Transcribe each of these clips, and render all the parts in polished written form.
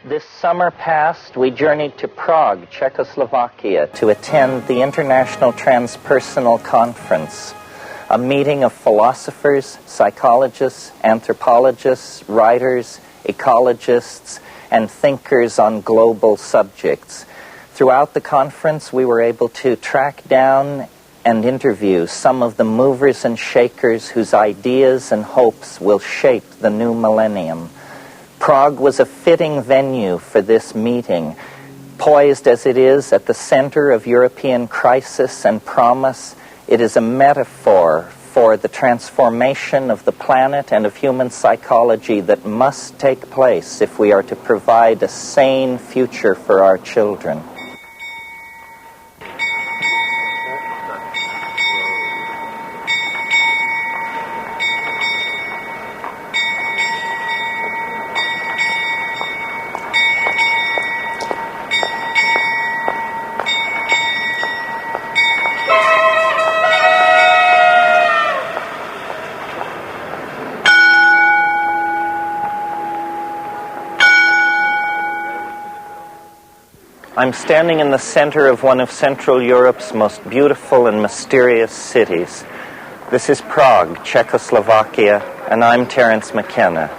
This summer past, we journeyed to Prague, Czechoslovakia, to attend the International Transpersonal Conference, a meeting of philosophers, psychologists, anthropologists, writers, ecologists, and thinkers on global subjects. Throughout the conference, we were able to track down and interview some of the movers and shakers whose ideas and hopes will shape the new millennium. Prague was a fitting venue for this meeting. Poised as it is at the center of European crisis and promise, it is a metaphor for the transformation of the planet and of human psychology that must take place if we are to provide a sane future for our children. I'm standing in the center of one of Central Europe's most beautiful and mysterious cities. This is Prague, Czechoslovakia, and I'm Terence McKenna.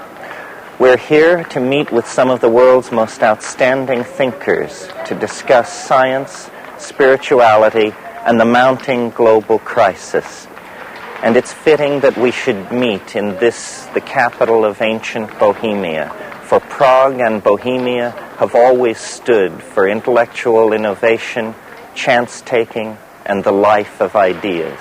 We're here to meet with some of the world's most outstanding thinkers to discuss science, spirituality, and the mounting global crisis. And it's fitting that we should meet in this, the capital of ancient Bohemia, for Prague and Bohemia have always stood for intellectual innovation, chance-taking, and the life of ideas.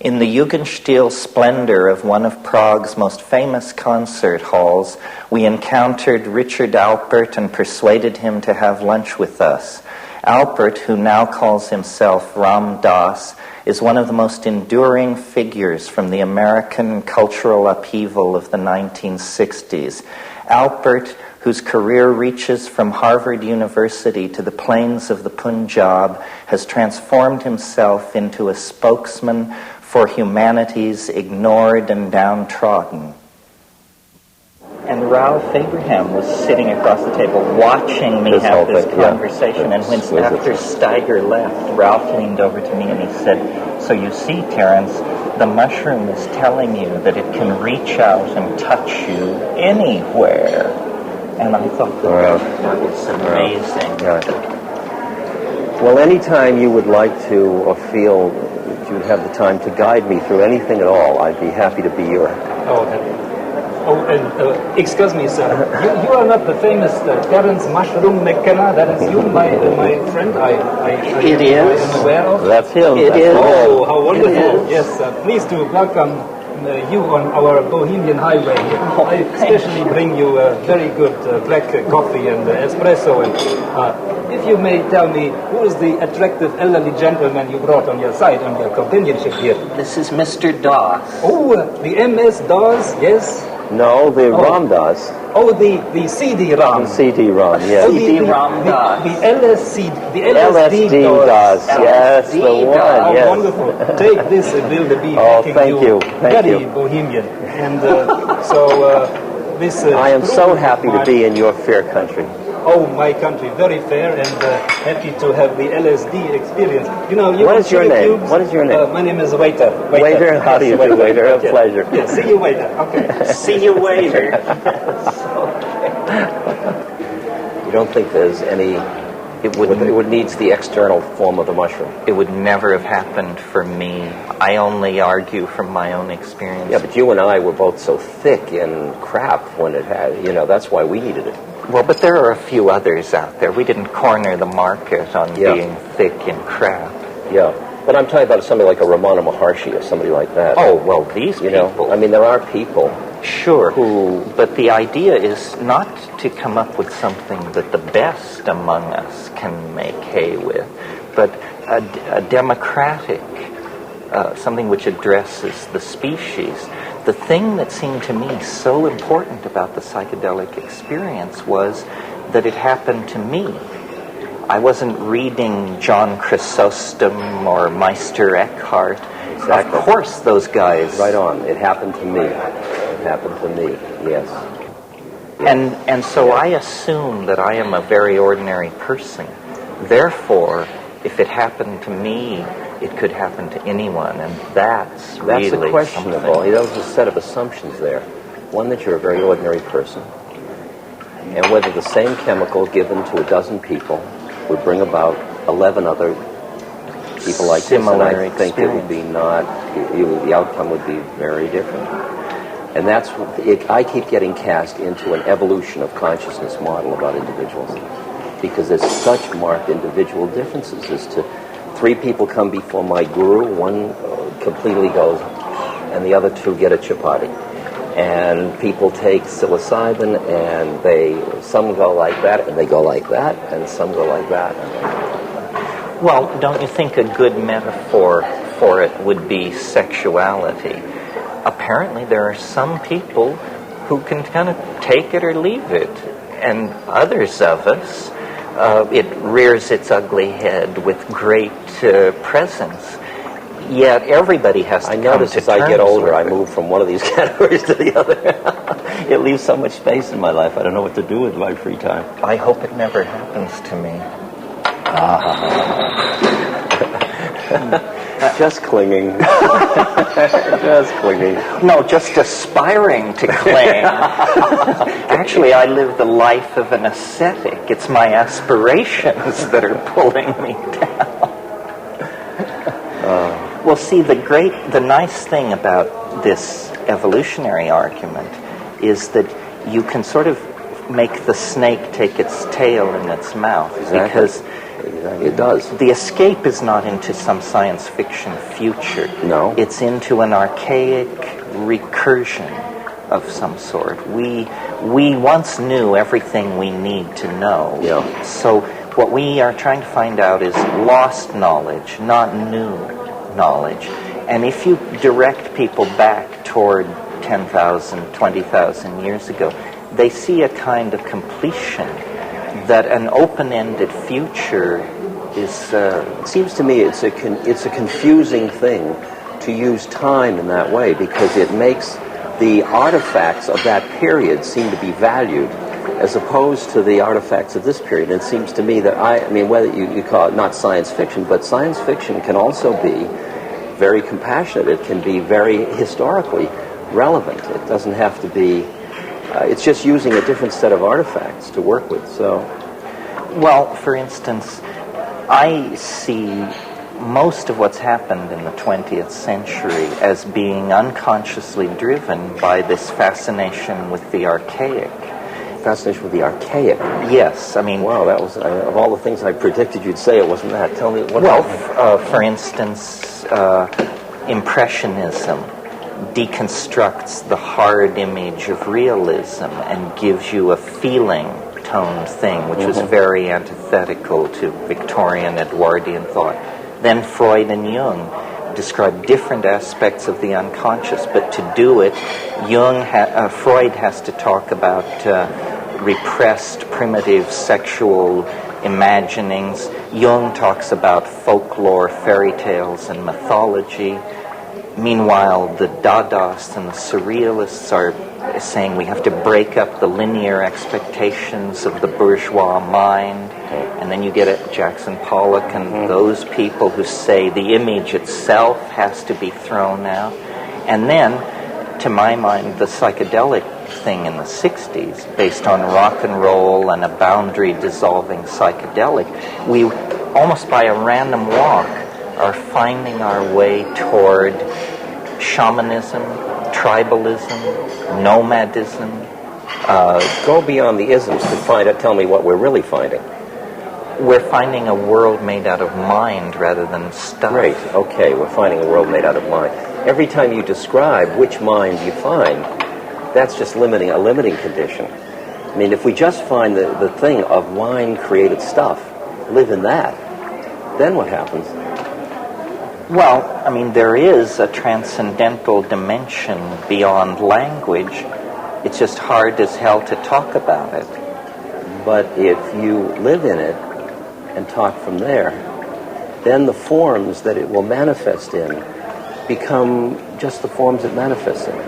In the Jugendstil splendor of one of Prague's most famous concert halls, we encountered Richard Alpert and persuaded him to have lunch with us. Alpert, who now calls himself Ram Dass, is one of the most enduring figures from the American cultural upheaval of the 1960s. Alpert, whose career reaches from Harvard University to the plains of the Punjab, has transformed himself into a spokesman for humanity's ignored and downtrodden. And Ralph Abraham was sitting across the table watching me have this conversation. And when after Steiger left, Ralph leaned over to me and he said, "So you see, Terence, the mushroom is telling you that it can reach out and touch you anywhere." And I thought that was amazing. Well, anytime you would like to or feel that you have the time to guide me through anything at all, I'd be happy to be your... Excuse me, sir. You are not the famous Terence Mushroom McKenna. That is you, my friend. It is. I am aware of. That's him. It is. Oh, how wonderful! Yes, pleased to welcome you on our Bohemian highway. I especially bring you very good black coffee and espresso. And if you may tell me, who is the attractive elderly gentleman you brought on your side, on your companionship here? This is Mr. Dass. Oh, the MS Dass, yes. No, the Ram Dass. Oh, the CD-ROM. The CD-ROM, yes. Oh, CD-ROM Dass. The LSD LSD Dass, yes, the one, Oh, yes. wonderful. Take this, it will be making you very bohemian. And this... I am so happy to be in your fair country. Oh, my country, very fair, and happy to have the LSD experience. You know, What is your name? What is your name? My name is Waiter. Waiter, how do you do, Waiter? A pleasure. Yeah, see you, Waiter. Okay. See you later. You don't think there's any... It would needs the external form of the mushroom. It would never have happened for me. I only argue from my own experience. Yeah, but you and I were both so thick in crap when it had, that's why we needed it. Well, but there are a few others out there. We didn't corner the market on being thick in crap. Yeah, but I'm talking about somebody like a Ramana Maharshi or somebody like that. Oh, well, these people... I mean, there are people... Sure, but the idea is not to come up with something that the best among us can make hay with, but a democratic, something which addresses the species. The thing that seemed to me so important about the psychedelic experience was that it happened to me. I wasn't reading John Chrysostom or Meister Eckhart. Exactly. Of course, those guys... Right on. It happened to me. It happened to me, yes. And so I assume that I am a very ordinary person. Therefore, if it happened to me, it could happen to anyone, and that's really questionable. something. There's a set of assumptions there. One, that you're a very ordinary person, and whether the same chemical given to a dozen people would bring about 11 other people like Similar this, and I think it would be the outcome would be very different. And that's it. I keep getting cast into an evolution of consciousness model about individuals, because there's such marked individual differences as to 3 people come before my guru, one completely goes, and the other 2 get a chapati. And people take psilocybin, and some go like that, and they go like that, and some go like that. Well, don't you think a good metaphor for it would be sexuality? Apparently there are some people who can kind of take it or leave it, and others of us, it rears its ugly head with great presence. Yet everybody has to I come notice to as I get terms older, I with it. move from one of these categories to the other. It leaves so much space in my life. I don't know what to do with my free time. I hope it never happens to me. Just clinging. Just clinging. No, just aspiring to cling. Actually, I live the life of an ascetic. It's my aspirations that are pulling me down. Well, see, the nice thing about this evolutionary argument is that you can sort of make the snake take its tail in its mouth. Exactly. Because it does. the escape is not into some science fiction future. No. It's into an archaic recursion of some sort. We once knew everything we need to know. Yeah. So what we are trying to find out is lost knowledge, not new knowledge. And if you direct people back toward 10,000, 20,000 years ago, they see a kind of completion that an open-ended future is... It seems to me it's a confusing thing to use time in that way, because it makes the artifacts of that period seem to be valued as opposed to the artifacts of this period. And it seems to me that, I mean, whether you call it not science fiction, but science fiction can also be very compassionate. It can be very historically relevant. It doesn't have to be... it's just using a different set of artifacts to work with. So, well, for instance, I see most of what's happened in the 20th century as being unconsciously driven by this fascination with the archaic. Fascination with the archaic. Yes, I mean... Wow, that was... of all the things I predicted you'd say, it wasn't that. Tell me what... Well, for instance, Impressionism deconstructs the hard image of realism and gives you a feeling-toned thing, which was very antithetical to Victorian Edwardian thought. Then Freud and Jung describe different aspects of the unconscious, but to do it, Freud has to talk about repressed, primitive sexual imaginings. Jung talks about folklore, fairy tales, and mythology. Meanwhile, the Dadaists and the Surrealists are saying we have to break up the linear expectations of the bourgeois mind. And then you get at Jackson Pollock and those people who say the image itself has to be thrown out. And then, to my mind, the psychedelic thing in the 60s, based on rock and roll and a boundary-dissolving psychedelic, we, almost by a random walk, are finding our way toward shamanism, tribalism, nomadism. Go beyond the isms to find out. Tell me what we're really finding. We're finding a world made out of mind rather than stuff. Great. Okay, we're finding a world made out of mind. Every time you describe which mind you find, that's just a limiting condition. I mean, if we just find the thing of mind-created stuff, live in that, then what happens? Well, I mean, there is a transcendental dimension beyond language. It's just hard as hell to talk about it. But if you live in it and talk from there, then the forms that it will manifest in become just the forms it manifests in.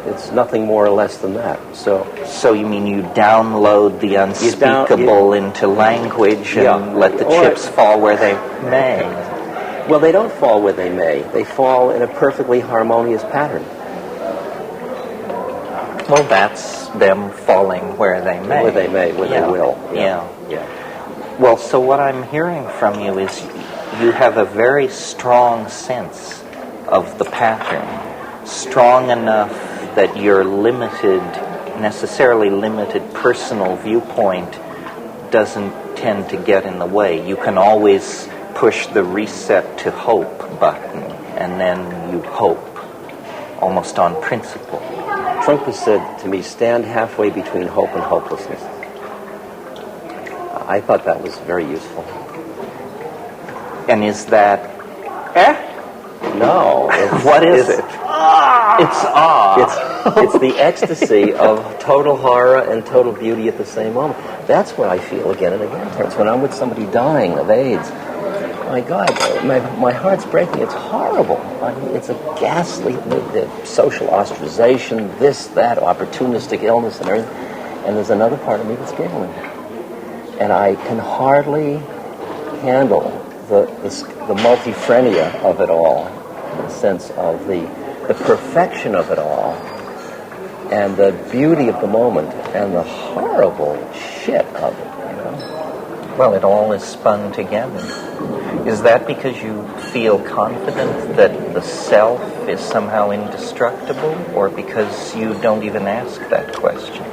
It's nothing more or less than that. So you mean you download the unspeakable into language and let the chips fall where they may? Well, they don't fall where they may. They fall in a perfectly harmonious pattern. Well, that's them falling where they may. Where they may, where they will. Yeah. Well, so what I'm hearing from you is you have a very strong sense of the pattern, strong enough that your necessarily limited personal viewpoint doesn't tend to get in the way. You can always push the reset to hope button, and then you hope, almost on principle. Trump has said to me, stand halfway between hope and hopelessness. I thought that was very useful. And is that... No. What is it? It's It's the ecstasy of total horror and total beauty at the same moment. That's what I feel again and again, Terence. When I'm with somebody dying of AIDS, my God, my heart's breaking. It's horrible. I mean, it's a ghastly the social ostracization, this, that, opportunistic illness and everything. And there's another part of me that's giggling. And I can hardly handle the multifrenia of it all, in the sense of the perfection of it all, and the beauty of the moment, and the horrible shit of it, you know? Well, it all is spun together. Is that because you feel confident that the self is somehow indestructible, or because you don't even ask that question?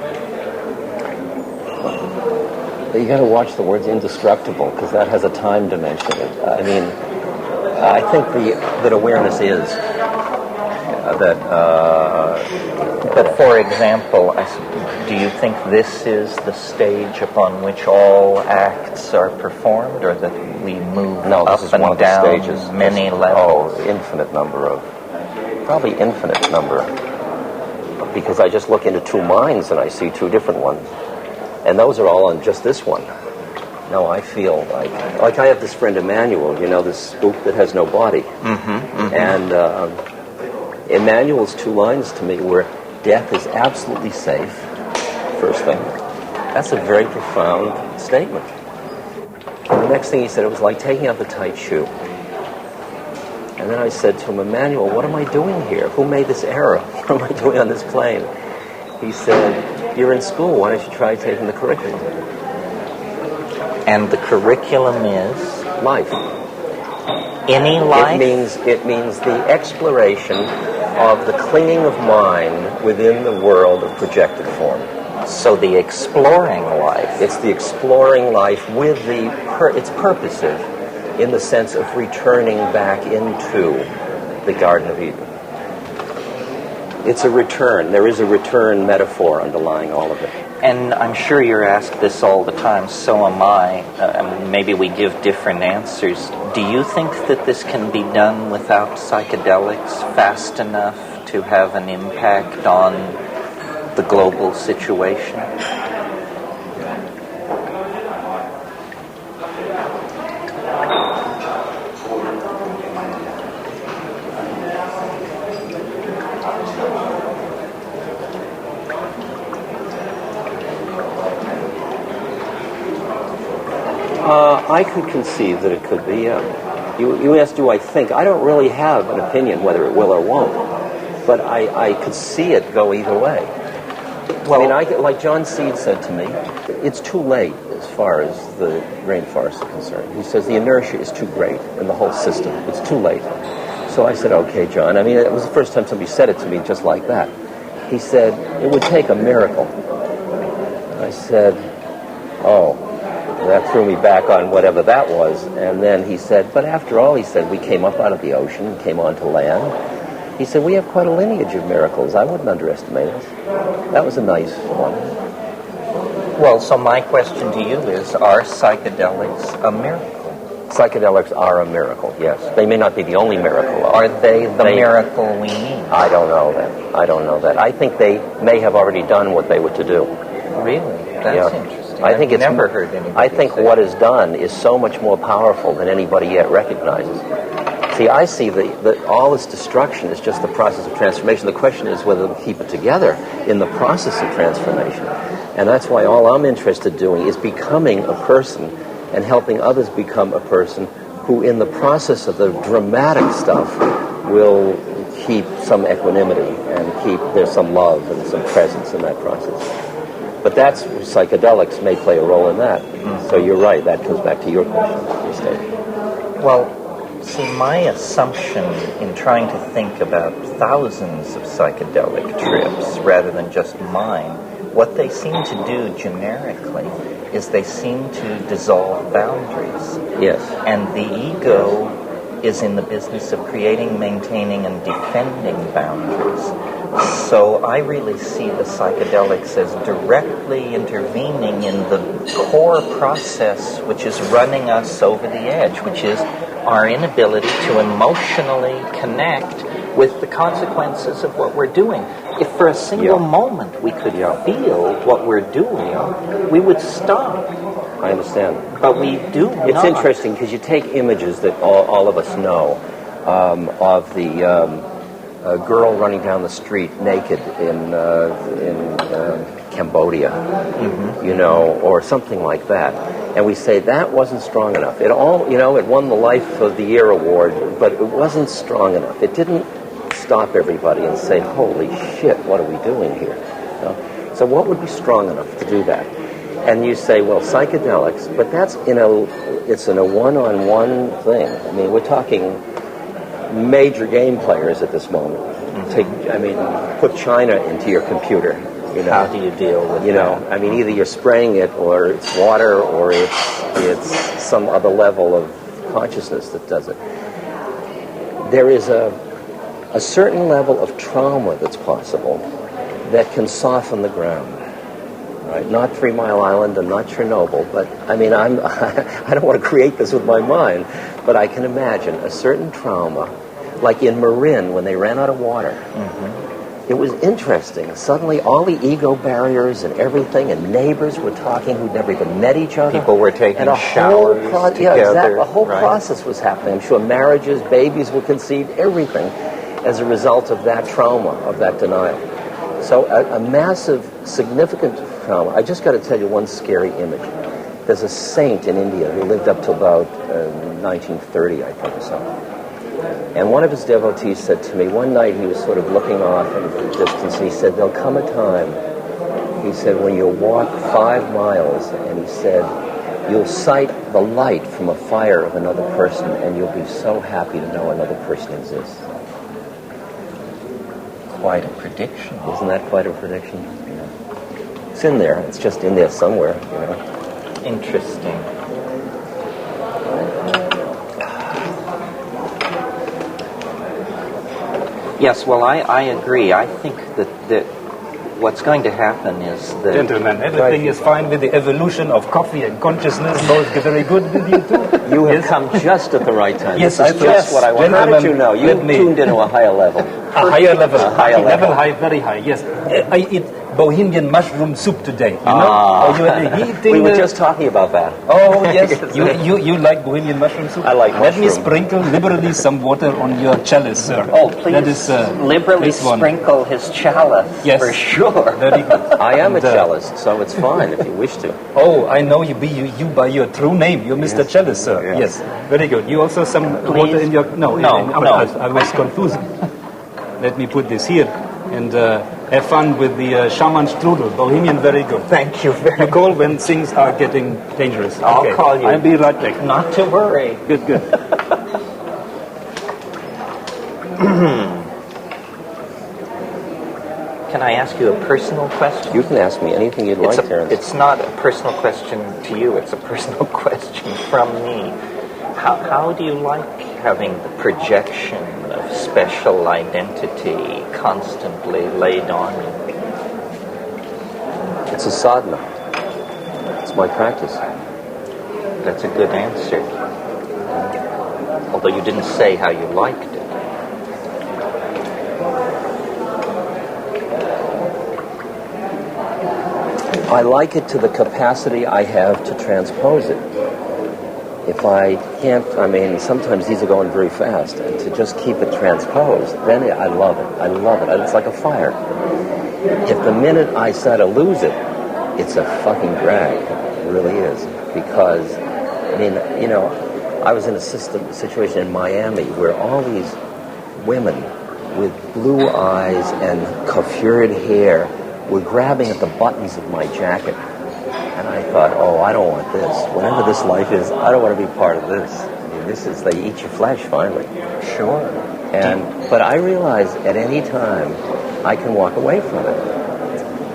You got to watch the words indestructible, because that has a time dimension. I mean, I think that awareness is that. But for example, do you think this is the stage upon which all acts are performed, or that we move up and down stages, many levels? Oh, infinite number. Because I just look into two minds and I see two different ones. And those are all on just this one. No, I feel like I have this friend Emmanuel, you know, this spook that has no body. And Emmanuel's two lines to me were, death is absolutely safe, first thing. That's a very profound statement. And the next thing he said, it was like taking out the tight shoe. And then I said to him, Emmanuel, what am I doing here? Who made this error? What am I doing on this plane? He said, you're in school, why don't you try taking the curriculum? And the curriculum is? Life. Any life? It means the exploration of the clinging of mind within the world of projected form. So the exploring life. It's the exploring life with it's purposive in the sense of returning back into the Garden of Eden. It's a return. There is a return metaphor underlying all of it. And I'm sure you're asked this all the time, so am I. Maybe we give different answers. Do you think that this can be done without psychedelics fast enough to have an impact on the global situation? I could conceive that it could be. You asked, do I think? I don't really have an opinion whether it will or won't, but I could see it go either way. Well, I mean, like John Seed said to me, it's too late as far as the rainforests are concerned. He says the inertia is too great in the whole system. It's too late. So I said, okay, John. I mean, it was the first time somebody said it to me just like that. He said, it would take a miracle. I said, oh. That threw me back on whatever that was. And then he said, but after all, he said, we came up out of the ocean, came onto land. He said, we have quite a lineage of miracles. I wouldn't underestimate us. That was a nice one. Well, so my question to you is, are psychedelics a miracle? Psychedelics are a miracle, yes. They may not be the only miracle. Are they the miracle we need? I don't know that. I think they may have already done what they were to do. Really? That's interesting. I've never heard anybody I think say what is done is so much more powerful than anybody yet recognizes. See, I see that all this destruction is just the process of transformation. The question is whether we keep it together in the process of transformation. And that's why all I'm interested in doing is becoming a person and helping others become a person who, in the process of the dramatic stuff, will keep some equanimity and there's some love and some presence in that process. But that's, psychedelics may play a role in that. Mm-hmm. So you're right, that comes back to your question. Well, see, my assumption in trying to think about thousands of psychedelic trips rather than just mine, what they seem to do generically is they seem to dissolve boundaries. Yes. And the ego is in the business of creating, maintaining, and defending boundaries. So I really see the psychedelics as directly intervening in the core process which is running us over the edge, which is our inability to emotionally connect with the consequences of what we're doing. If for a single moment we could feel what we're doing, we would stop. I understand. But we do It's not. interesting because you take images that all of us know of the girl running down the street naked in Cambodia, you know, or something like that. And we say that wasn't strong enough. It won the Life of the Year award, but it wasn't strong enough. It didn't stop everybody and say, holy shit, what are we doing here? You know? So what would be strong enough to do that? And you say, well, psychedelics, but it's in a one-on-one thing. I mean, we're talking major game players at this moment. Put China into your computer. You know, how do you deal with that? I mean, either you're spraying it, or it's water, or it's some other level of consciousness that does it. There is a certain level of trauma that's possible that can soften the ground. Right? Not 3 Mile Island and not Chernobyl, but I mean, I don't want to create this with my mind, but I can imagine a certain trauma, like in Marin when they ran out of water. It was interesting. Suddenly, all the ego barriers and everything, and neighbors were talking who'd never even met each other. People were taking showers together. Yeah, exactly. A whole process was happening. I'm sure marriages, babies were conceived, everything, as a result of that trauma, of that denial. So a massive, significant trauma. I just got to tell you one scary image. There's a saint in India who lived up to about 1930, I think, or so. And one of his devotees said to me, one night he was sort of looking off in the distance, and he said, there'll come a time, he said, when you'll walk 5 miles, and he said, you'll sight the light from a fire of another person, and you'll be so happy to know another person exists. Quite a prediction. Isn't that quite a prediction? Yeah. It's in there. It's just in there somewhere, you know. Interesting. Yes, well, I agree. I think that what's going to happen is that... Gentlemen, everything is fine with the evolution of coffee and consciousness. Both very good with you too. You have come just at the right time. Yes, this is just what I want. How did you know? You tuned into a higher level. A higher level. A higher level. High, very high, yes. I eat Bohemian mushroom soup today, you know? We were just talking about that. Oh, yes. You like Bohemian mushroom soup? I like mushroom. Let me sprinkle liberally some water on your chalice, sir. Oh, please. That is, liberally sprinkle his chalice, for sure. Very good. I am a cellist, so it's fine if you wish to. Oh, I know you by your true name. You're Mr. Cellist, sir. Yes. Very good. You also some water in your... No. I was confused. Let me put this here. And have fun with the shaman strudel. Bohemian, very good. Thank you very much. You call when things are getting dangerous. I'll call you. I'll be right back. Not to worry. Good. Can I ask you a personal question? You can ask me anything you'd like, Terence. It's not a personal question to you. It's a personal question from me. How do you like having the projection of special identity constantly laid on you? It's a sadhana. It's my practice. That's a good answer. Although you didn't say how you liked it. I like it to the capacity I have to transpose it. If I can't, I mean, sometimes these are going very fast, and to just keep it transposed, then I love it. I love it. It's like a fire. If the minute I start to lose it, it's a fucking drag. It really is. Because, I mean, you know, I was in a situation in Miami where all these women with blue eyes and coiffured hair were grabbing at the buttons of my jacket. And I thought, oh, I don't want this. Whatever this life is, I don't want to be part of this. I mean, this is, they eat your flesh, finally. Sure. But I realize at any time I can walk away from it.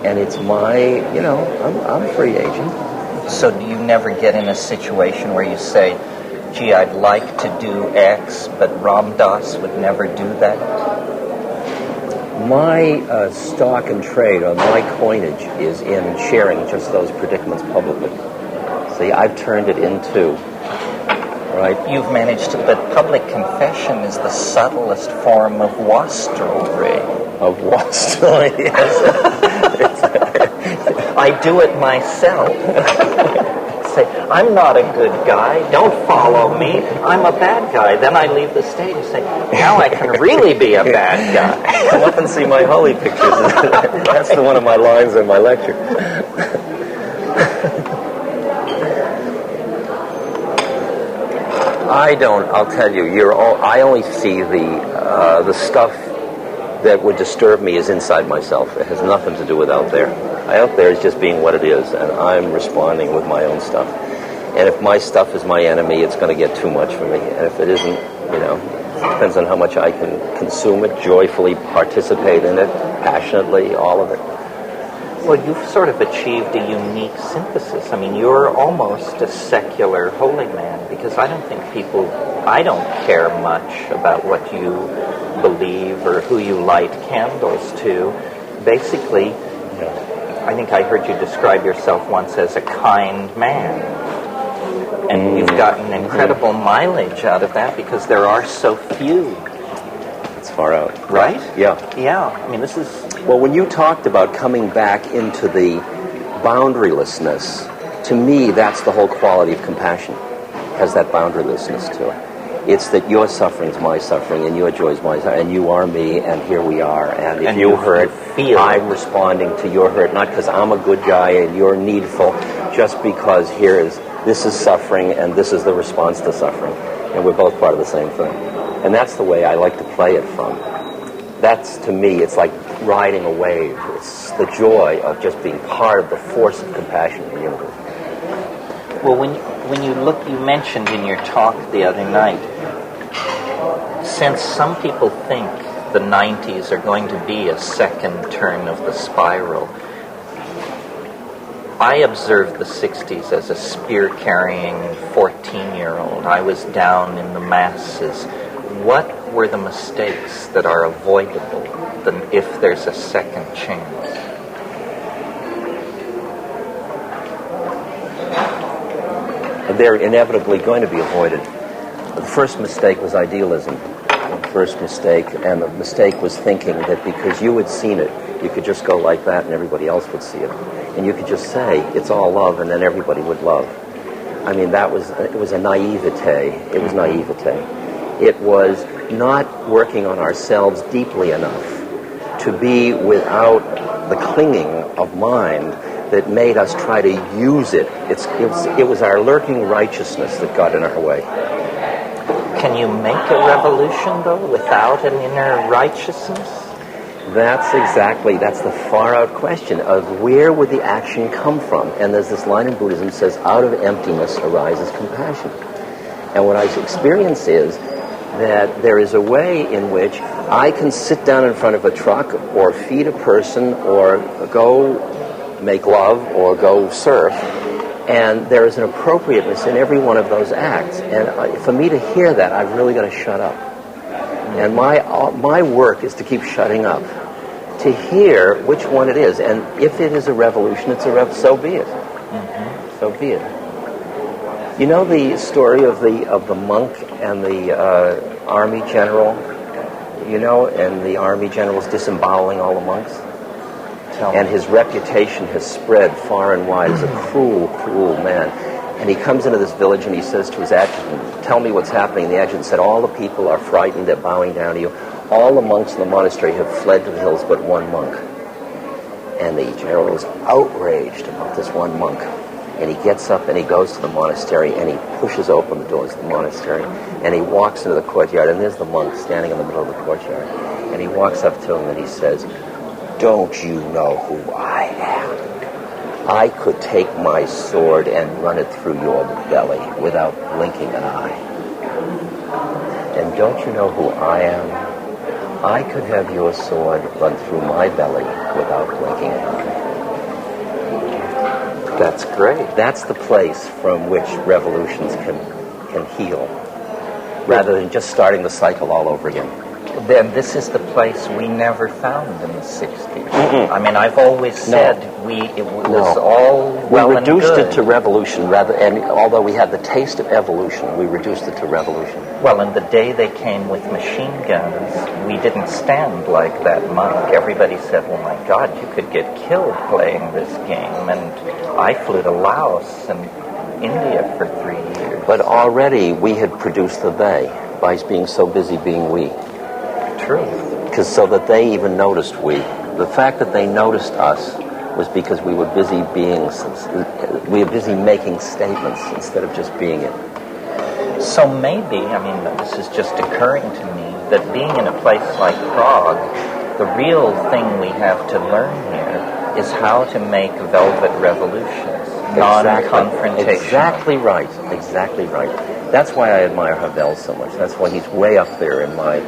And it's my, you know, I'm a free agent. So do you never get in a situation where you say, gee, I'd like to do X, but Ram Dass would never do that? My stock and trade, or my coinage, is in sharing just those predicaments publicly. See, I've turned it into, right? You've managed to, but public confession is the subtlest form of wastrelry. Of wastrelry, yes. I do it myself. Say, I'm not a good guy, don't follow me, I'm a bad guy. Then I leave the stage and say, now I can really be a bad guy. Come up and see my holy pictures. That's one of my lines in my lecture. I'll tell you, I only see the stuff that would disturb me is inside myself. It has nothing to do with out there. Out there is just being what it is, and I'm responding with my own stuff. And if my stuff is my enemy, it's going to get too much for me. And if it isn't, you know, it depends on how much I can consume it, joyfully participate in it, passionately, all of it. Well, you've sort of achieved a unique synthesis. I mean, you're almost a secular holy man, because I don't care much about what you believe or who you light candles to. Basically, I think I heard you describe yourself once as a kind man. And you've gotten incredible mileage out of that because there are so few. It's far out. Right? Yeah. Yeah. I mean, this is... Well, when you talked about coming back into the boundarylessness, to me, that's the whole quality of compassion. It has that boundarylessness to it. It's that your suffering's my suffering, and your joy's my suffering, and you are me, and here we are. And if you hurt, I'm responding to your hurt, not because I'm a good guy and you're needful, just because this is suffering, and this is the response to suffering. And we're both part of the same thing. And that's the way I like to play it from. That's, to me, it's like riding a wave. It's the joy of just being part of the force of compassion in the universe. Well, when you look, you mentioned in your talk the other night, since some people think the 90s are going to be a second turn of the spiral, I observed the 60s as a spear-carrying 14-year-old. I was down in the masses. What were the mistakes that are avoidable if there's a second chance? They're inevitably going to be avoided. The first mistake was idealism. The first mistake, and the mistake was thinking that because you had seen it, you could just go like that and everybody else would see it. And you could just say, it's all love, and then everybody would love. I mean, it was a naivete. It was naivete. It was not working on ourselves deeply enough to be without the clinging of mind that made us try to use it. It was our lurking righteousness that got in our way. Can you make a revolution, though, without an inner righteousness? That's the far-out question of where would the action come from? And there's this line in Buddhism that says, out of emptiness arises compassion. And what I experience is that there is a way in which I can sit down in front of a truck or feed a person or go make love or go surf, and there is an appropriateness in every one of those acts. And for me to hear that, I've really got to shut up. And my work is to keep shutting up, to hear which one it is. And if it is a revolution, so be it. Mm-hmm. So be it. You know the story of the monk and the army general, and the army general's disemboweling all the monks? And his reputation has spread far and wide as a cruel, cruel man. And he comes into this village and he says to his adjutant, tell me what's happening. And the adjutant said, all the people are frightened, they're bowing down to you. All the monks in the monastery have fled to the hills but one monk. And the general is outraged about this one monk. And he gets up and he goes to the monastery and he pushes open the doors of the monastery and he walks into the courtyard, and there's the monk standing in the middle of the courtyard. And he walks up to him and he says, don't you know who I am? I could take my sword and run it through your belly without blinking an eye. And don't you know who I am? I could have your sword run through my belly without blinking an eye. That's great. That's the place from which revolutions can heal, rather than just starting the cycle all over again. Then this is the place we never found in the 60s. I mean, I've always said it was all well we reduced and good. it to revolution, and although we had the taste of evolution, we reduced it to revolution. Well, and the day they came with machine guns, we didn't stand like that monk. Everybody said, oh my God, you could get killed playing this game. And I flew to Laos and India for 3 years. But already we had produced the they by being so busy being we. True. Because so that they even noticed we. The fact that they noticed us was because we were busy making statements instead of just being it. So maybe, I mean, this is just occurring to me, that being in a place like Prague, the real thing we have to learn here is how to make velvet revolutions, non-confrontational. Exactly right. Exactly right. That's why I admire Havel so much. That's why he's way up there in my,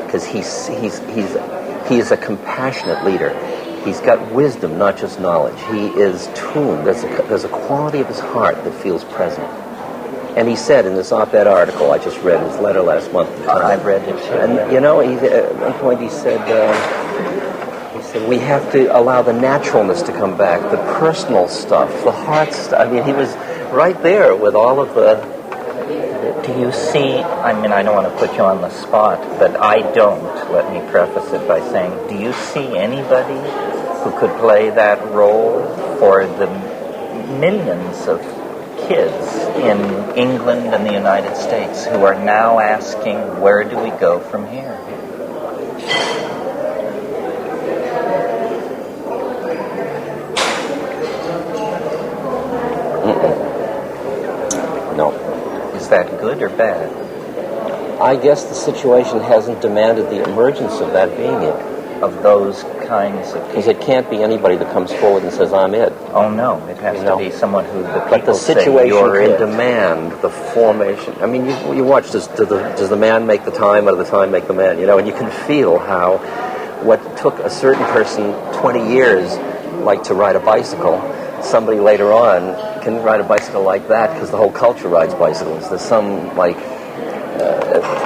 because he's a compassionate leader. He's got wisdom, not just knowledge. He is tuned. There's a quality of his heart that feels present. And he said in this op-ed article, I just read his letter last month. I've read it too. And you know, at one point he said, we have to allow the naturalness to come back, the personal stuff, the heart stuff. I mean, he was right there with all of the... Do you see, I mean, I don't want to put you on the spot, but I don't, let me preface it by saying, do you see anybody who could play that role for the millions of kids in England and the United States who are now asking, where do we go from here? No. Is that good or bad? I guess the situation hasn't demanded the emergence of that being it. Of those kinds of... Because it can't be anybody that comes forward and says, I'm it. Oh, no. It has to be someone who the people But the say, situation you're can it. demand the formation. I mean, you watch, does the man make the time, or does the time make the man? You know, and you can feel how what took a certain person 20 years, like to ride a bicycle, somebody later on can ride a bicycle like that because the whole culture rides bicycles. There's some, like...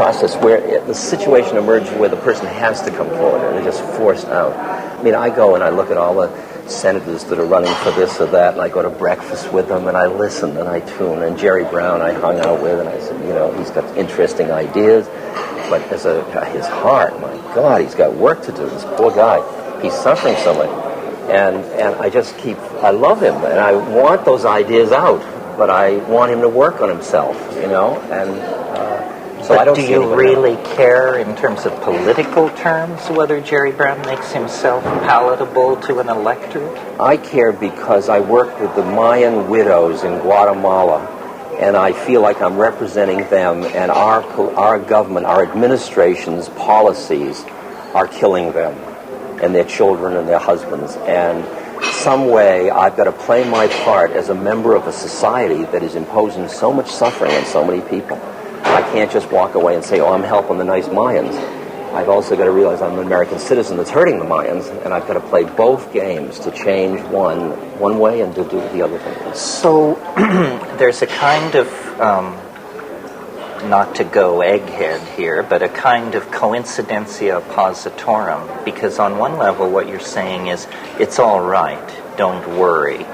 process where the situation emerges where the person has to come forward and they're just forced out. I mean, I go and I look at all the senators that are running for this or that, and I go to breakfast with them and I listen and I tune. And Jerry Brown I hung out with, and I said, you know, he's got interesting ideas, but his heart, my God, he's got work to do. This poor guy, he's suffering so much. And I love him, and I want those ideas out, but I want him to work on himself, you know, and... So but do you really care in terms of political terms whether Jerry Brown makes himself palatable to an electorate? I care because I work with the Mayan widows in Guatemala, and I feel like I'm representing them, and our government, our administration's policies are killing them and their children and their husbands. And some way I've got to play my part as a member of a society that is imposing so much suffering on so many people. I can't just walk away and say, oh, I'm helping the nice Mayans. I've also got to realize I'm an American citizen that's hurting the Mayans, and I've got to play both games to change one way and to do the other thing. So there's a kind of, not to go egghead here, but a kind of coincidentia positorum, because on one level what you're saying is, it's all right, don't worry.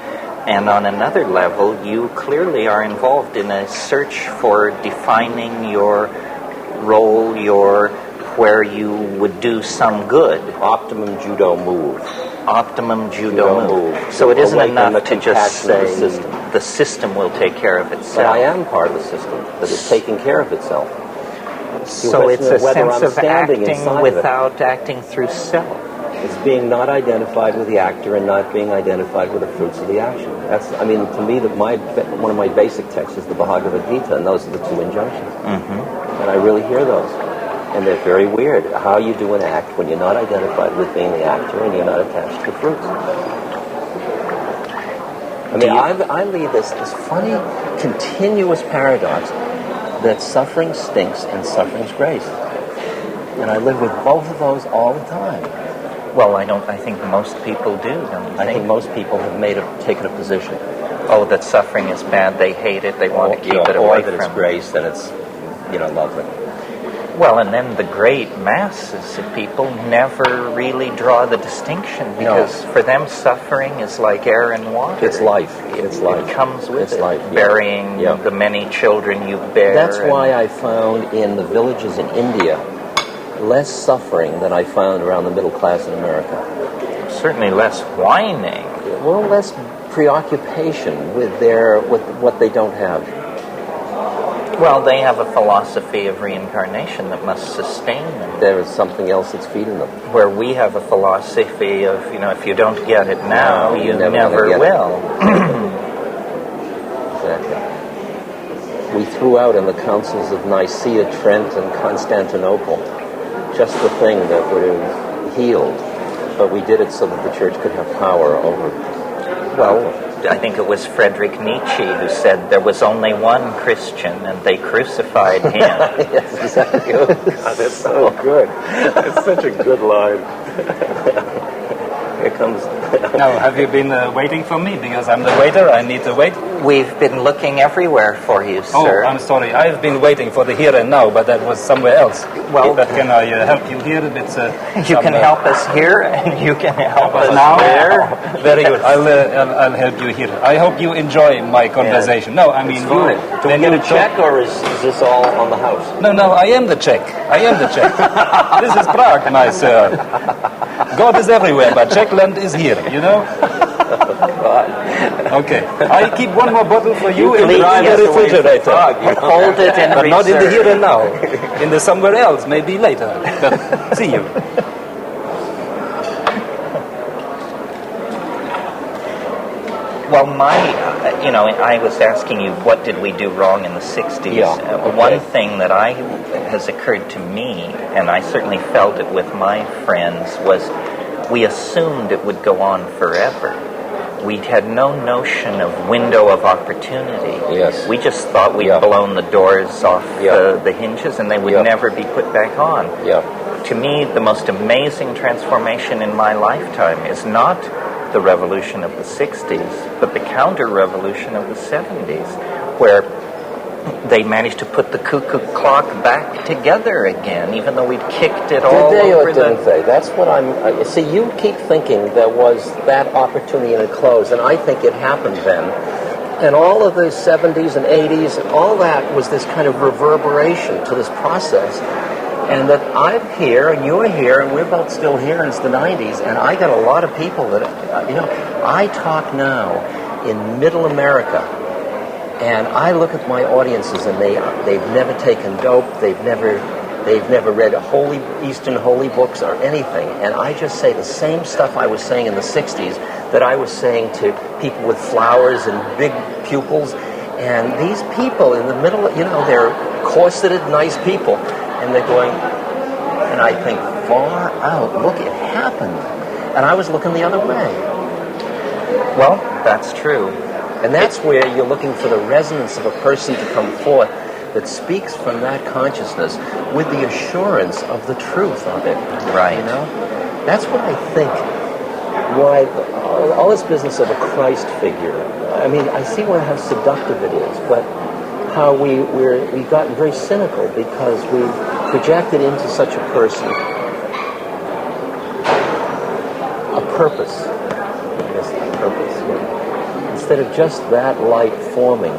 And on another level, you clearly are involved in a search for defining your role, where you would do some good. Optimum judo move. optimum judo move. So it isn't enough to just say the system will take care of itself. But I am part of the system that is taking care of itself. So it's a sense of acting without acting through self. It's being not identified with the actor and not being identified with the fruits of the action. That's, I mean, to me, one of my basic texts is the Bhagavad Gita, and those are the two injunctions. Mm-hmm. And I really hear those. And they're very weird. How you do an act when you're not identified with being the actor and you're not attached to the fruits. I mean, I lead this funny, continuous paradox that suffering stinks and suffering's grace. And I live with both of those all the time. Well, I think most people do, don't you think? I think most people have taken a position. Oh, that suffering is bad, they hate it, they want to keep it away from it. Or that it's grace, then it's, lovely. Well, and then the great masses of people never really draw the distinction, because for them suffering is like air and water. It's life. It's life. It comes with it. Life. Burying the many children you bear. That's why I found in the villages in India less suffering than I found around the middle class in America. Certainly less whining. Well, less preoccupation with what they don't have. Well, they have a philosophy of reincarnation that must sustain them. There is something else that's feeding them. Where we have a philosophy of, if you don't get it now, you never will. Exactly. We threw out in the councils of Nicaea, Trent, and Constantinople just the thing that would have healed, but we did it so that the church could have power over. Well, I think it was Friedrich Nietzsche who said there was only one Christian and they crucified him. Yes, exactly. Oh, God, that's so good. That's such a good line. Here comes... Now, have you been waiting for me? Because I'm the waiter, I need to wait. We've been looking everywhere for you, sir. Oh, I'm sorry. I've been waiting for the here and now, but that was somewhere else. Well, but can I help you here? You can help us here, and you can help us now. There. Very good. I'll help you here. I hope you enjoy my conversation. Yeah. No, I mean, do we get a check, or is this all on the house? No, I am the check. This is Prague, my sir. God is everywhere, but Czechland is here, Okay. I keep one more bottle for you in the refrigerator. Hold it in but not in the here and now. In the somewhere else, maybe later. But see you. Well, I was asking you, what did we do wrong in the 60s? Yeah, okay. One thing that has occurred to me, and I certainly felt it with my friends, was we assumed it would go on forever. We had no notion of window of opportunity. Yes. We just thought we'd blown the doors off the hinges and they would never be put back on. Yeah. To me, the most amazing transformation in my lifetime is not the revolution of the 60s, but the counter-revolution of the 70s, where they managed to put the cuckoo clock back together again, even though we'd kicked it all Did they over or didn't they? That's what I'm... see, you keep thinking there was that opportunity and it closed, and I think it happened then. And all of the 70s and 80s, and all that was this kind of reverberation to this process. And that I'm here, and you're here, and we're both still here, and it's the 90s, and I got a lot of people that, I talk now in Middle America, and I look at my audiences, and they've never taken dope, they've never read Eastern holy books or anything, and I just say the same stuff I was saying in the 60s that I was saying to people with flowers and big pupils, and these people in the middle, they're corseted, nice people, and they're going, and I think, far out, look, it happened. And I was looking the other way. Well, that's true. And that's where you're looking for the resonance of a person to come forth that speaks from that consciousness with the assurance of the truth of it. Right. That's what I think, why all this business of a Christ figure, I mean, I see how seductive it is, but how we've gotten very cynical because we've projected into such a person a purpose. Instead of just that light forming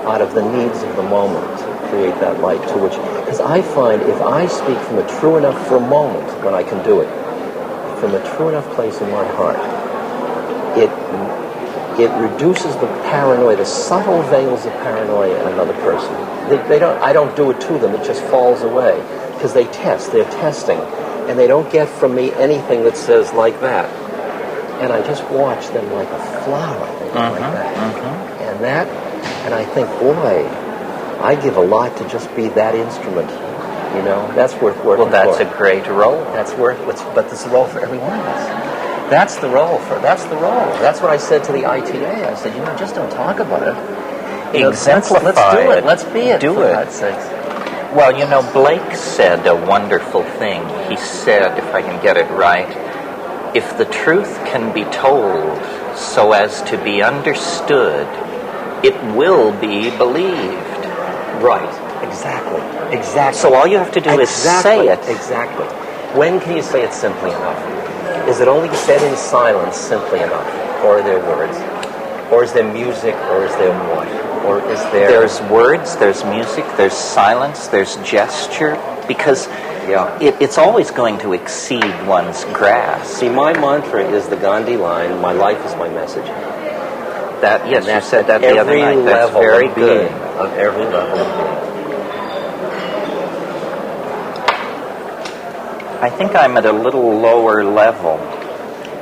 out of the needs of the moment to create that light to which... Because I find if I speak from the true enough for a moment, when I can do it, from a true enough place in my heart, it reduces the paranoia, the subtle veils of paranoia in another person. I don't do it to them, it just falls away. Because they're testing, and they don't get from me anything that says like that. And I just watch them like a flower, like that. And I think, boy, I give a lot to just be that instrument. You know, that's worth working for. Well, that's a great role. But it's a role for every one of us. That's the role. That's what I said to the ITA. I said, just don't talk about it. Exemplify let's do it. Let's be it. Do it. God's sakes. Well, Blake said a wonderful thing. He said, if I can get it right, if the truth can be told so as to be understood, it will be believed. Right. Exactly. So all you have to do is say it. Exactly. When can you say it simply enough? Is it only said in silence simply enough? Or are there words? Or is there music? Or is there what? Or is there... There's words, there's music, there's silence, there's gesture, because it's always going to exceed one's grasp. See, my mantra is the Gandhi line, my life is my message. Yes, you said that the other night. That's very good. Of every level of being. I think I'm at a little lower level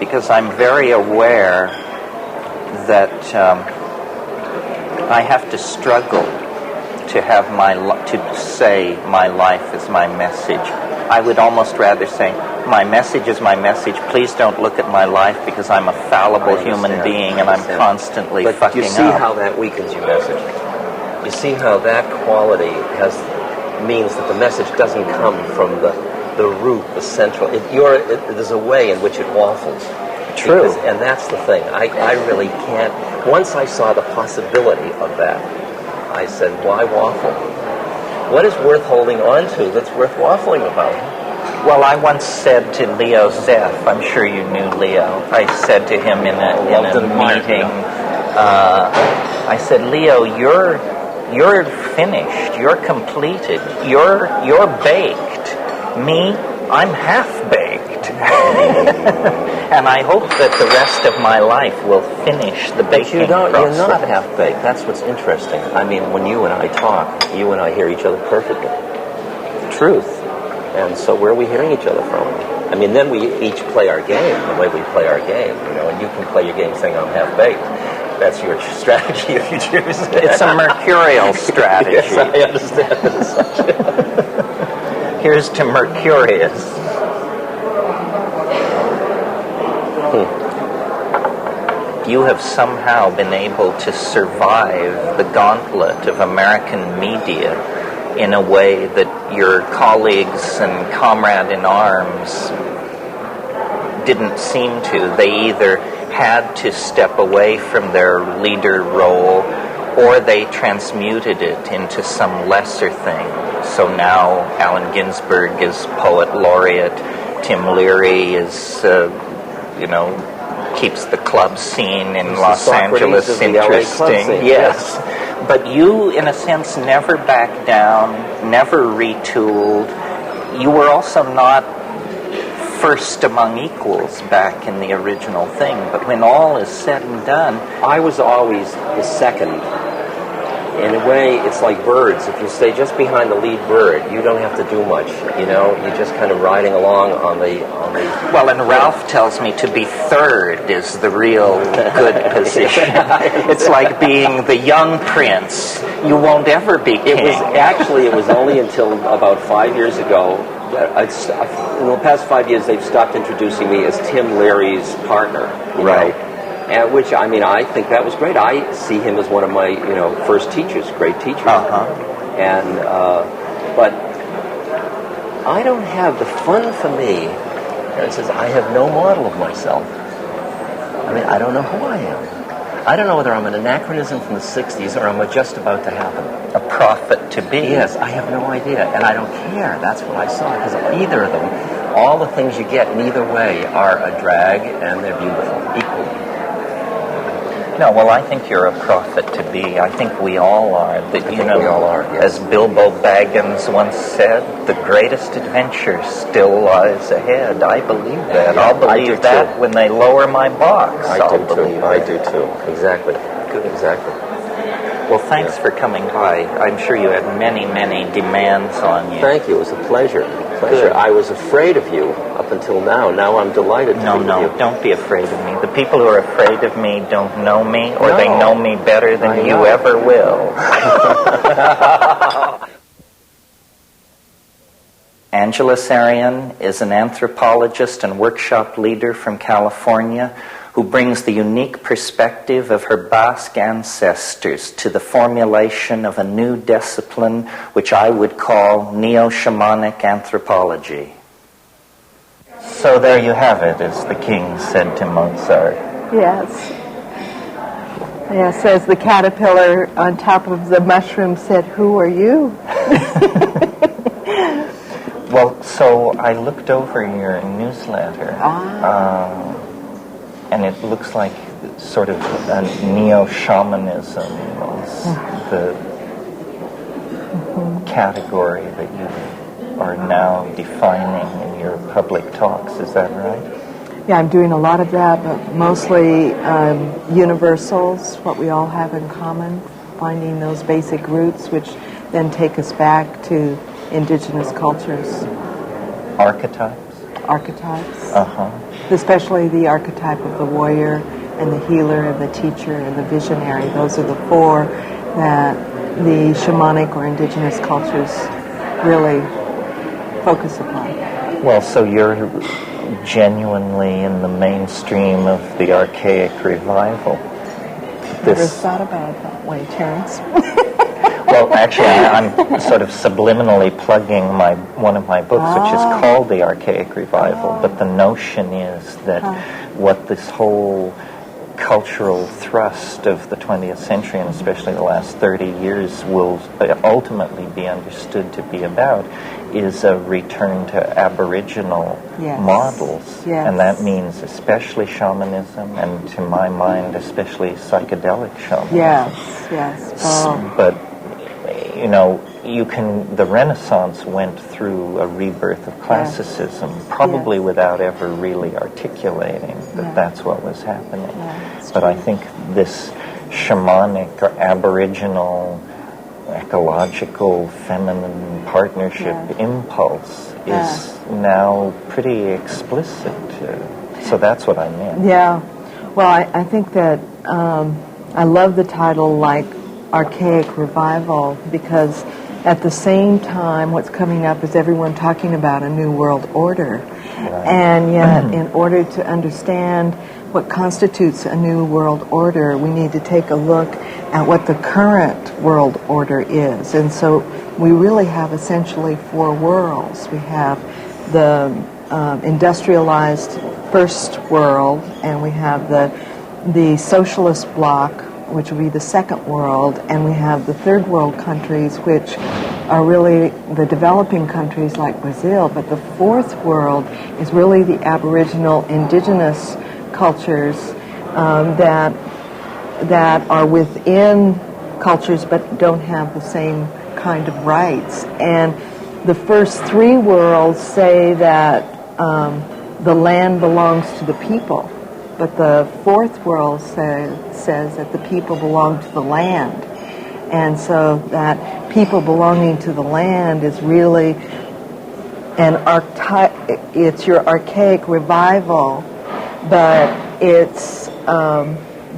because I'm very aware that I have to struggle to have to say my life is my message. I would almost rather say my message is my message. Please don't look at my life because I'm a fallible human being and I'm constantly fucking up. But you see how that weakens your message. You see how that quality means that the message doesn't come from the root, the central. There's a way in which it waffles. True. And that's the thing. I really can't. Once I saw the possibility of that, I said, why waffle? What is worth holding on to that's worth waffling about? Well, I once said to Leo Zeff, I'm sure you knew Leo, I said to him in a meeting, I said, Leo, you're finished, you're completed, you're baked. Me, I'm half-baked. And I hope that the rest of my life will finish the baking process. You're not half-baked. That's what's interesting. I mean, when you and I talk, you and I hear each other perfectly. Truth. And so where are we hearing each other from? I mean, then we each play our game the way we play our game, and you can play your game saying I'm half-baked. That's your strategy if you choose. It's a mercurial strategy. Yes, I understand that. Here's to Mercurius. You have somehow been able to survive the gauntlet of American media in a way that your colleagues and comrade in arms didn't seem to. They either had to step away from their leader role or they transmuted it into some lesser thing. So now Allen Ginsberg is poet laureate, Tim Leary is, keeps the club scene in Los Angeles interesting. Yes. But you, in a sense, never backed down, never retooled. You were also not first among equals back in the original thing. But when all is said and done... I was always the second. In a way, it's like birds. If you stay just behind the lead bird, you don't have to do much. You're just kind of riding along on the. Well, and Ralph tells me to be third is the real good position. It's like being the young prince. You won't ever be king. It was only until about 5 years ago. In the past 5 years, they've stopped introducing me as Tim Leary's partner. Right. And which, I think that was great. I see him as one of my, first teachers, great teachers. And, but I don't have the fun for me. It says, I have no model of myself. I don't know who I am. I don't know whether I'm an anachronism from the 60s or I'm just about to happen. A prophet to be. Yes, I have no idea. And I don't care. That's what I saw. Because either of them, all the things you get in either way are a drag and they're beautiful, equally. No, well, I think you're a prophet to be. I think we all are. That, We all are, yes. As Bilbo Baggins once said, the greatest adventure still lies ahead. I believe that. Yeah, I'll believe that too. when they lower my box. I do too. I do too. Exactly. Good. Exactly. Well, thanks for coming by. I'm sure you had many, many demands on you. Thank you. It was a pleasure. Good. I was afraid of you up until now. Now I'm delighted to be with you. Don't be afraid of me. The people who are afraid of me don't know me, or they know me better than you ever will. Angela Sarian is an anthropologist and workshop leader from California who brings the unique perspective of her Basque ancestors to the formulation of a new discipline which I would call neo-shamanic anthropology. So there you have it, as the king said to Mozart. Yes. Yes, as the caterpillar on top of the mushroom said, "Who are you?" Well, so I looked over your newsletter, and it looks like sort of a neo-shamanism is the category that you are now defining in your public talks. Is that right? Yeah, I'm doing a lot of that, but mostly universals, what we all have in common, finding those basic roots, which then take us back to indigenous cultures. Archetypes? Archetypes. Uh-huh. Especially the archetype of the warrior and the healer and the teacher and the visionary. Those are the four that the shamanic or indigenous cultures really focus upon. Well, so you're genuinely in the mainstream of the archaic revival. Never thought about it that way, Terence. Well, actually, I'm sort of subliminally plugging one of my books, which is called The Archaic Revival. But the notion is that what this whole cultural thrust of the 20th century, and especially the last 30 years, will ultimately be understood to be about, is a return to Aboriginal models. Yes. And that means especially shamanism, and to my mind, especially psychedelic shamanism. Yes. Oh. But the Renaissance went through a rebirth of classicism, probably without ever really articulating that that's what was happening. But I think this shamanic or Aboriginal ecological feminine partnership impulse is now pretty explicit. So that's what I meant. Yeah. Well, I think that I love the title, like Archaic Revival, because at the same time what's coming up is everyone talking about a new world order. Right. And yet in order to understand what constitutes a new world order, we need to take a look at what the current world order is. And so we really have essentially four worlds. We have the industrialized first world, and we have the socialist bloc, which would be the second world, and we have the third world countries, which are really the developing countries like Brazil. But the fourth world is really the Aboriginal indigenous cultures that are within cultures but don't have the same kind of rights. And the first three worlds say that the land belongs to the people. But the fourth world says that the people belong to the land. And so that people belonging to the land is really it's your archaic revival, but it's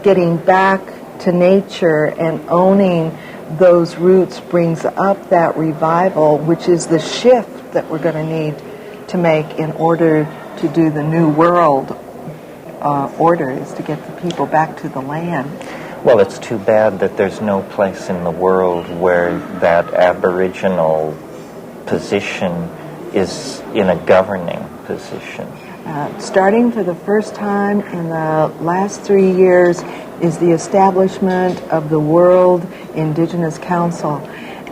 getting back to nature and owning those roots brings up that revival, which is the shift that we're going to need to make in order to do the new world order, is to get the people back to the land. Well, it's too bad that there's no place in the world where that Aboriginal position is in a governing position. Starting for the first time in the last 3 years is the establishment of the World Indigenous Council.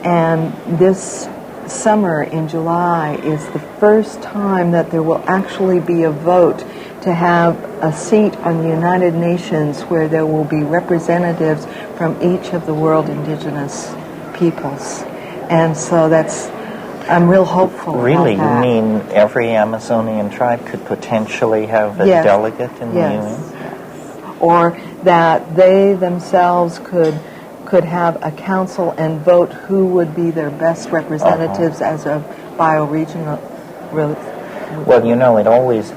And this summer in July is the first time that there will actually be a vote to have a seat on the United Nations where there will be representatives from each of the world indigenous peoples. And so I'm real hopeful. Really? You about that. mean every Amazonian tribe could potentially have a Yes. delegate in the UN? Yes. Or that they themselves could have a council and vote who would be their best representatives as a bioregional. Well, it always,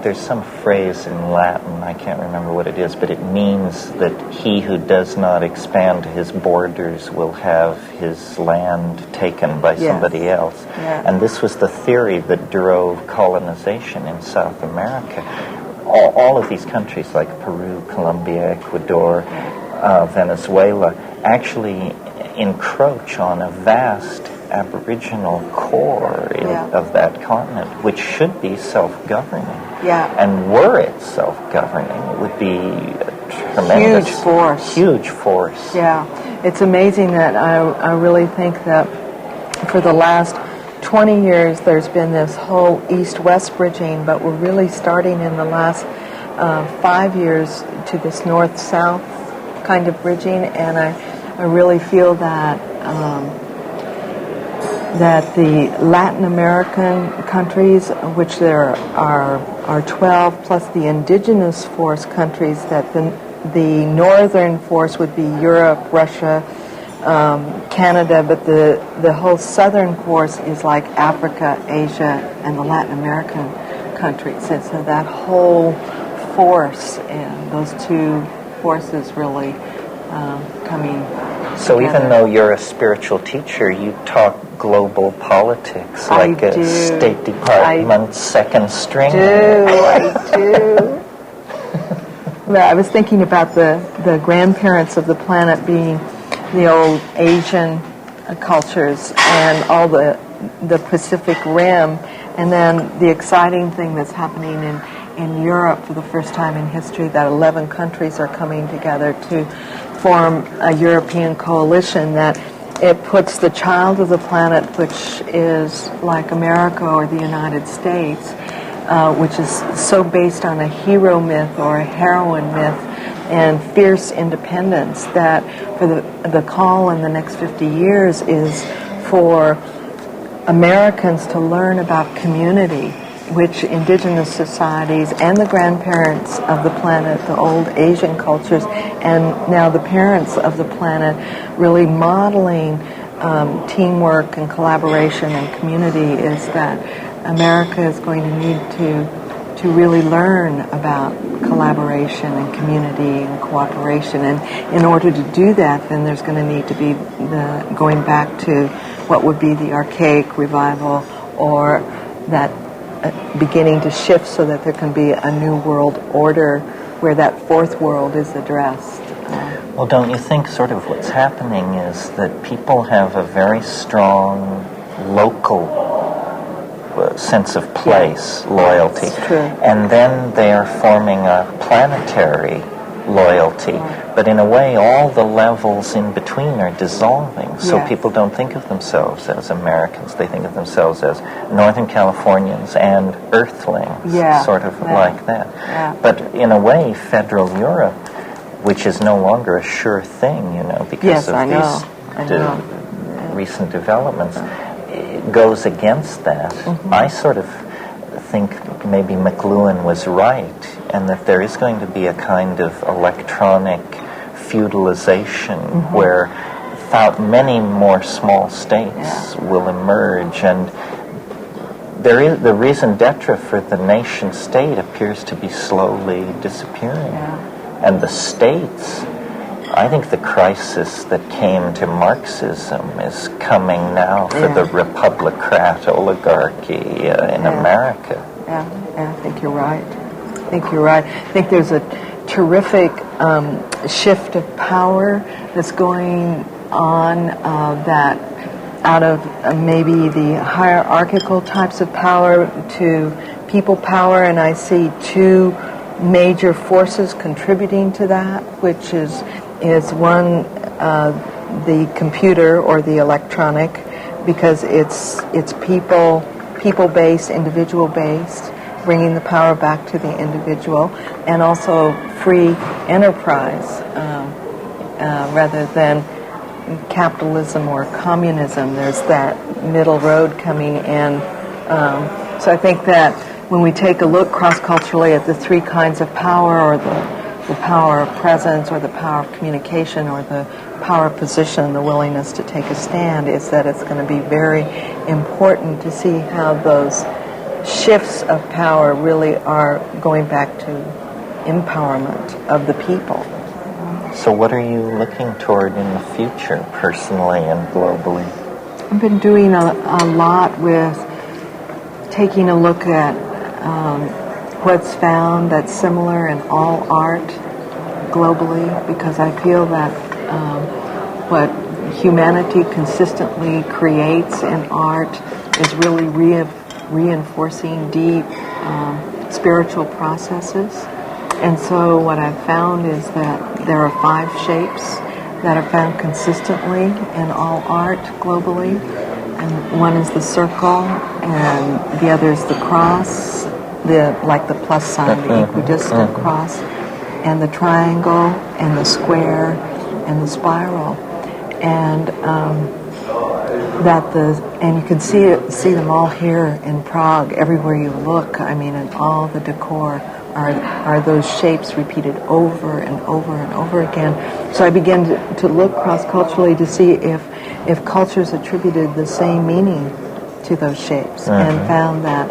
there's some phrase in Latin, I can't remember what it is, but it means that he who does not expand his borders will have his land taken by somebody else. Yeah. And this was the theory that drove colonization in South America. All of these countries like Peru, Colombia, Ecuador, Venezuela actually encroach on a vast Aboriginal core of that continent, which should be self-governing. Yeah. And were it self-governing, it would be a tremendous... Huge force. Yeah. It's amazing that I really think that for the last 20 years there's been this whole east-west bridging, but we're really starting in the last 5 years to this north-south kind of bridging, and I really feel that that the Latin American countries, which there are 12, plus the indigenous force countries, that the northern force would be Europe, Russia, Canada, but the whole southern force is like Africa, Asia, and the Latin American countries. And so that whole force and those two forces really coming So together. even though you're a spiritual teacher, you talk global politics like I a do. State Department second string. I do. Well, I was thinking about the grandparents of the planet being the old Asian cultures and all the Pacific Rim, and then the exciting thing that's happening in Europe for the first time in history, that 11 countries are coming together to form a European coalition that it puts the child of the planet, which is like America or the United States, which is so based on a hero myth or a heroine myth and fierce independence, that for the call in the next 50 years is for Americans to learn about community, which indigenous societies and the grandparents of the planet, the old Asian cultures, and now the parents of the planet, really modeling teamwork and collaboration and community, is that America is going to need to really learn about collaboration and community and cooperation. And in order to do that, then there's going to need to be going back to what would be the archaic revival, or that beginning to shift so that there can be a new world order where that fourth world is addressed. Well, don't you think sort of what's happening is that people have a very strong local sense of place, loyalty, true. and then they are forming a planetary loyalty. Right. But in a way, all the levels in between are dissolving. So Yes. people don't think of themselves as Americans. They think of themselves as Northern Californians and Earthlings, sort of like that. Yeah. But in a way, federal Europe, which is no longer a sure thing, because Yes, of I know. these recent developments, it goes against that. Mm-hmm. I sort of think maybe McLuhan was right, and that there is going to be a kind of electronic feudalization where many more small states will emerge, and there is the raison d'etre for the nation state appears to be slowly disappearing. And the states, I think the crisis that came to Marxism is coming now for the republicrat oligarchy in America. Yeah, I think you're right. I think there's a terrific shift of power that's going on, that out of maybe the hierarchical types of power to people power, and I see two major forces contributing to that, which is one, the computer or the electronic, because it's people-based, individual-based, bringing the power back to the individual, and also free enterprise rather than capitalism or communism. There's that middle road coming in. So I think that when we take a look cross-culturally at the three kinds of power, or the power of presence, or the power of communication, or the power of position, the willingness to take a stand, is that it's going to be very important to see how those shifts of power really are going back to empowerment of the people. So what are you looking toward in the future, personally and globally? I've been doing a lot with taking a look at what's found that's similar in all art globally, because I feel that what humanity consistently creates in art is really reinforcing deep spiritual processes. And so what I've found is that there are 5 shapes that are found consistently in all art globally. And one is the circle, and the other is the cross, like the plus sign, the equidistant cross, and the triangle, and the square, and the spiral. And and you can see them all here in Prague, everywhere you look. I mean, in all the decor are those shapes repeated over and over and over again. So I began to look cross-culturally to see if cultures attributed the same meaning to those shapes, and found that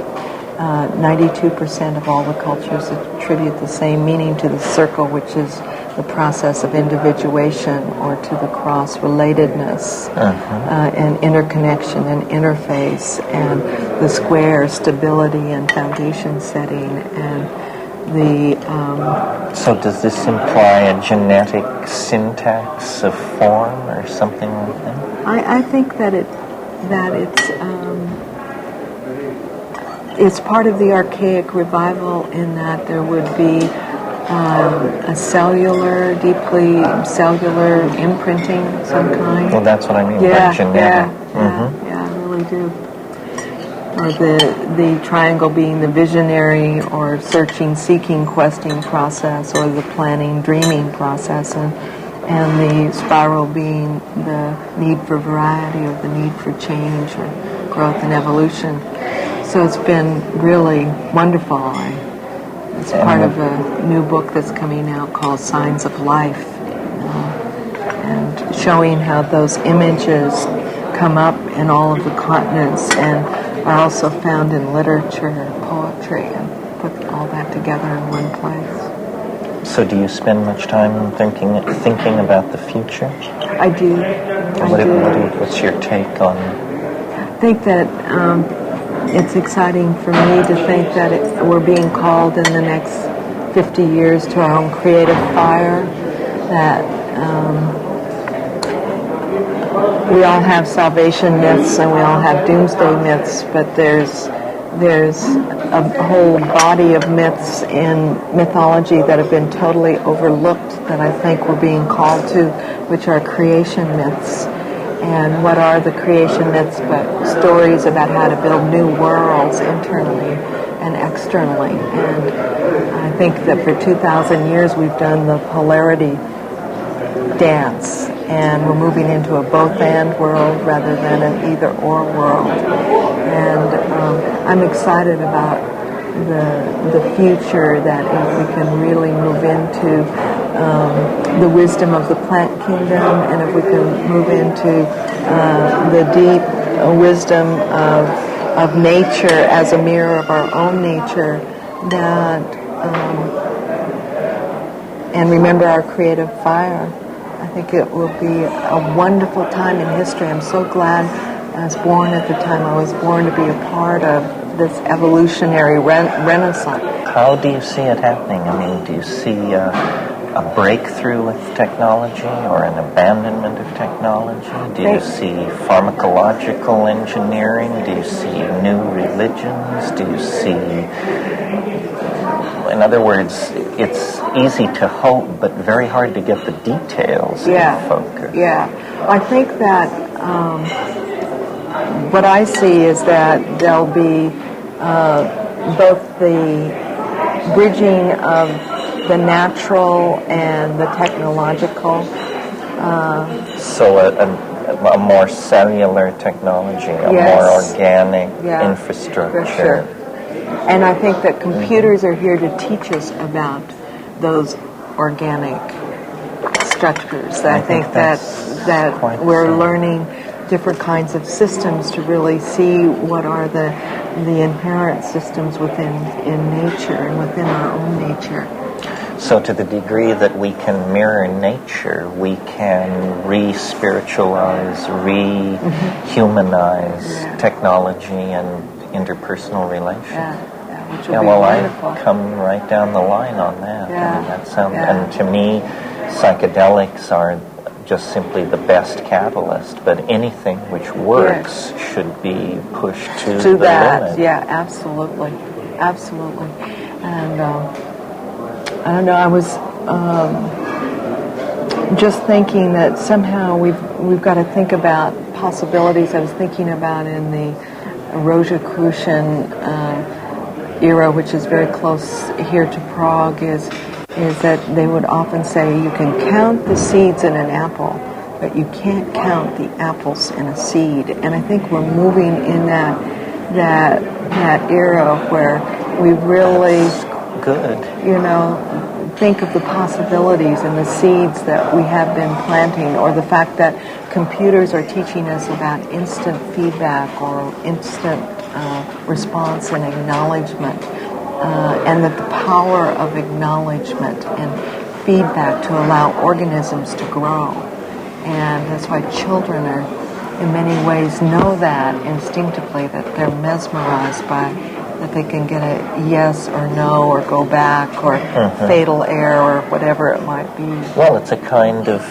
92% of all the cultures attribute the same meaning to the circle, which is the process of individuation, or to the cross, relatedness, and interconnection and interface, and the square, stability and foundation setting, and the... So does this imply a genetic syntax of form or something like that? I think that it's part of the archaic revival, in that there would be a deeply cellular imprinting of some kind. Well, that's what I mean by genetic. Yeah, I really do. Or the triangle being the visionary or searching, seeking, questing process, or the planning, dreaming process, and the spiral being the need for variety, or the need for change, or growth and evolution. So it's been really wonderful. It's part of a new book that's coming out called Signs of Life, and showing how those images come up in all of the continents and are also found in literature and poetry, and put all that together in one place. So do you spend much time thinking about the future? I do. What's your take on... I think that it's exciting for me to think that we're being called in the next 50 years to our own creative fire, that we all have salvation myths and we all have doomsday myths, but there's a whole body of myths in mythology that have been totally overlooked that I think we're being called to, which are creation myths. And what are the creation myths but stories about how to build new worlds internally and externally? And I think that for 2,000 years we've done the polarity dance, and we're moving into a both-and world rather than an either-or world. And I'm excited about the future, that if we can really move into the wisdom of the plant kingdom, and if we can move into the deep wisdom of nature as a mirror of our own nature, that and remember our creative fire, I think it will be a wonderful time in history. I'm so glad I was born at the time I was born, to be a part of this evolutionary renaissance. How do you see it happening? I mean, do you see a breakthrough with technology, or an abandonment of technology? Do you see pharmacological engineering? Do you see new religions? Do you see... In other words, it's easy to hope, but very hard to get the details in focus. Yeah. I think that what I see is that there'll be both the bridging of the natural and the technological. So a more cellular technology, a more organic infrastructure. For sure. And I think that computers are here to teach us about those organic structures. I think that we're learning different kinds of systems to really see what are the inherent systems within nature and within our own nature. So to the degree that we can mirror nature, we can re-spiritualize, re-humanize technology and interpersonal relations. Which will be wonderful. I come right down the line on that. Yeah. I mean, that sounds, and to me, psychedelics are just simply the best catalyst, but anything which works should be pushed to the limit. Yeah, absolutely. And I don't know, I was just thinking that somehow we've got to think about possibilities. I was thinking about in the Rosicrucian era, which is very close here to Prague, is that they would often say you can count the seeds in an apple, but you can't count the apples in a seed. And I think we're moving in that era where we really think of the possibilities and the seeds that we have been planting, or the fact that computers are teaching us about instant feedback or instant response and acknowledgement, and that the power of acknowledgement and feedback to allow organisms to grow. And that's why children are, in many ways, know that instinctively, that they're mesmerized by, that they can get a yes or no or go back or fatal error or whatever it might be. Well, it's a kind of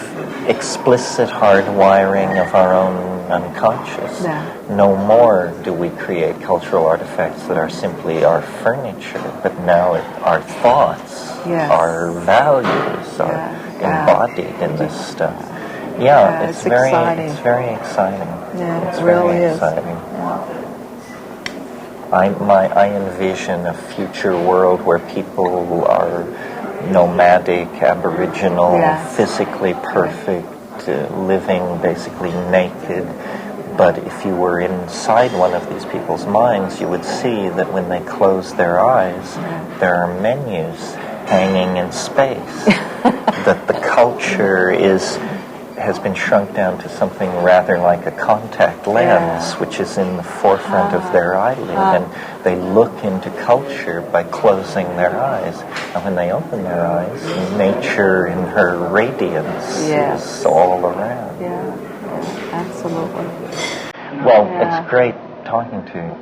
explicit hardwiring of our own unconscious. Yeah. No more do we create cultural artifacts that are simply our furniture, but now our thoughts, our values are embodied in this stuff. Yeah, it's very exciting. It's very exciting. Yeah, it's it really very is. Exciting. Yeah. I envision a future world where people are nomadic, aboriginal, physically perfect, living basically naked. But if you were inside one of these people's minds, you would see that when they close their eyes, there are menus hanging in space. That the culture has been shrunk down to something rather like a contact lens, which is in the forefront of their eyelid, and they look into culture by closing their eyes. And when they open their eyes, nature in her radiance is all around. Yeah, absolutely. Well, it's great talking to you.